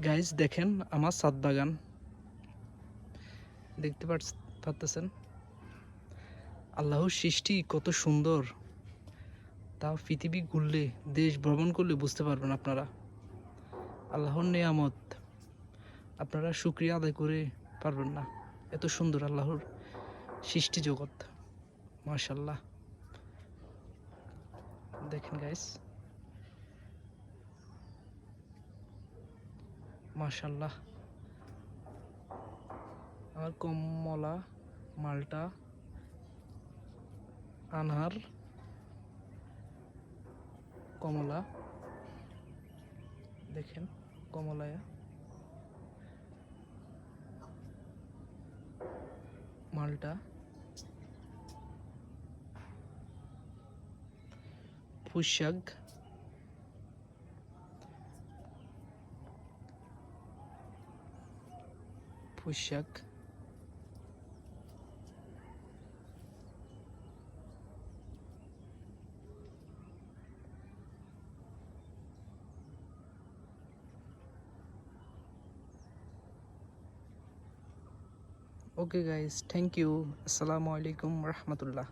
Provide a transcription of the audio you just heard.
Guys দেখেন আমার ছাদ বাগান দেখতে পারতেছেন। আল্লাহর সৃষ্টি কত সুন্দর, তাও পৃথিবী ঘুরলে, দেশ ভ্রমণ করলে বুঝতে পারবেন আপনারা। আল্লাহর নেয়ামত আপনারা শুকরিয়া আদায় করে পারবেন না, এত সুন্দর আল্লাহর সৃষ্টি জগৎ। মাশাল্লাহ, দেখেন গাইস, মাশাল্লাহ। আমার কমলা, মালটা, আনার, কমলা, দেখেন কমলায়া, মালটা, পুঁইশাক, পুঁইশাক, ওকে গাইস, থ্যাংক ইউ। আসসালামু আলাইকুম রহমতুল্লাহ।